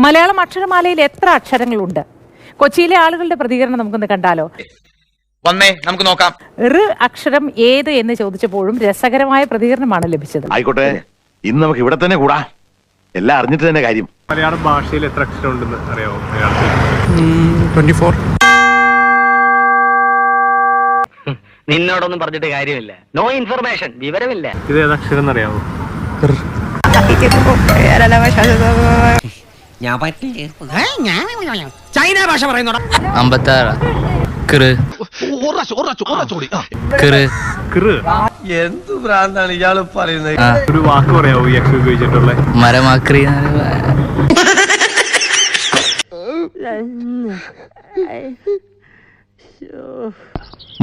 മലയാളം അക്ഷരമാലയിൽ എത്ര അക്ഷരങ്ങളുണ്ട്? കൊച്ചിയിലെ ആളുകളുടെ പ്രതികരണം നമുക്കൊന്ന് കണ്ടാലോ. വന്നേ നമുക്ക് നോക്കാം. അക്ഷരം ഏത് എന്ന് ചോദിച്ചപ്പോഴും രസകരമായ പ്രതികരണമാണ് ലഭിച്ചത്. ആയിക്കോട്ടെ, ഇന്ന് നമുക്ക് ഇവിടെ തന്നെ കൂടാ. എല്ലാം അറിഞ്ഞിട്ട് തന്നെ കാര്യം. മലയാളം ഭാഷയിൽ എത്ര അക്ഷരം ഉണ്ടെന്ന് അറിയാമോ? 24. നിന്നോടൊന്നും പറഞ്ഞിട്ട് കാര്യമില്ല. നോ ഇൻഫർമേഷൻ, വിവരമില്ല. ഇത് ഏത് അക്ഷരം അറിയാമോ? ചൈന ഭാഷ പറയുന്നോടാ. 56. എന്ത് ഭ്രാന്താണ് ഇയാള് പറയുന്നത്? ഒരു വാക്ക് പറയാമോ ഈ അക്ഷരം ഉപയോഗിച്ചിട്ടുള്ള? മരമാക്രി.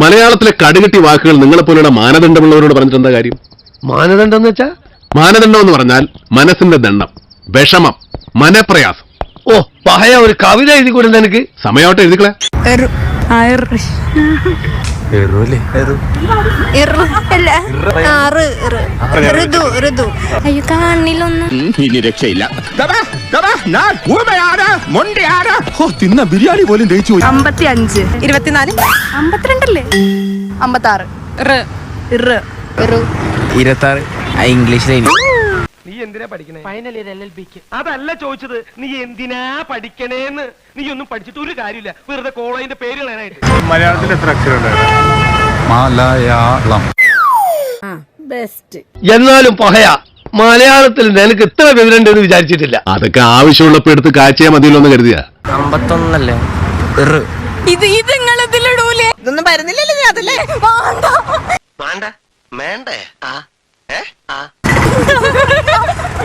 മലയാളത്തിലെ കടുകെട്ടി വാക്കുകൾ നിങ്ങളെപ്പോലുള്ള മാനദണ്ഡമുള്ളവരോട് പറഞ്ഞിട്ട് എന്താ കാര്യം? മാനദണ്ഡം എന്ന് വെച്ചാ? മാനദണ്ഡം എന്ന് പറഞ്ഞാൽ മനസ്സിന്റെ ദണ്ഡം, വിഷമം, മനപ്രയാസം. ഓ, പഹയ ഒരു കവിത എഴുതി കൊടുത്ത എനിക്ക്. സമയമായിട്ട് എഴുതിക്കളെ. അയ്യോ കാണിലൊന്നും ഇനി രക്ഷയില്ല. തിന്ന ബിരിയാണി പോലും ദഹിച്ചു പോയി. 55 24 52 56 26. ഇംഗ്ലീഷിലെ നീ എന്തിനാ പഠിക്കണേ? ഫൈനൽ ഇയർ LLBക്ക്. അതല്ല ചോദിച്ചത്, നീ എന്തിനാ പഠിക്കണേന്ന്. നീ ഒന്നും പഠിച്ചിട്ട് ഒരു കാര്യമില്ല, വെറുതെ കോളേജിന്റെ പേര് കളയാനായിട്ട്. മലയാളത്തിൽ എത്ര അക്ഷരം ഉണ്ടായിരുന്നു? മലയാളം. എന്നാലും പഹയ മലയാളത്തിൽ നിനക്ക് ഇത്ര വിവരമുണ്ടെന്ന് വിചാരിച്ചിട്ടില്ല. അതൊക്കെ ആവശ്യമുള്ളപ്പോ എടുത്ത് കാഴ്ചയാ മതിയല്ലോ എന്ന് കരുതിയ. 51 ഇത് നിങ്ങളിതിലിടൂലേ? ഇതൊന്നും വരുന്നില്ലല്ലേ? അതല്ലേ വേണ്ട വേണ്ടേ?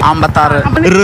56.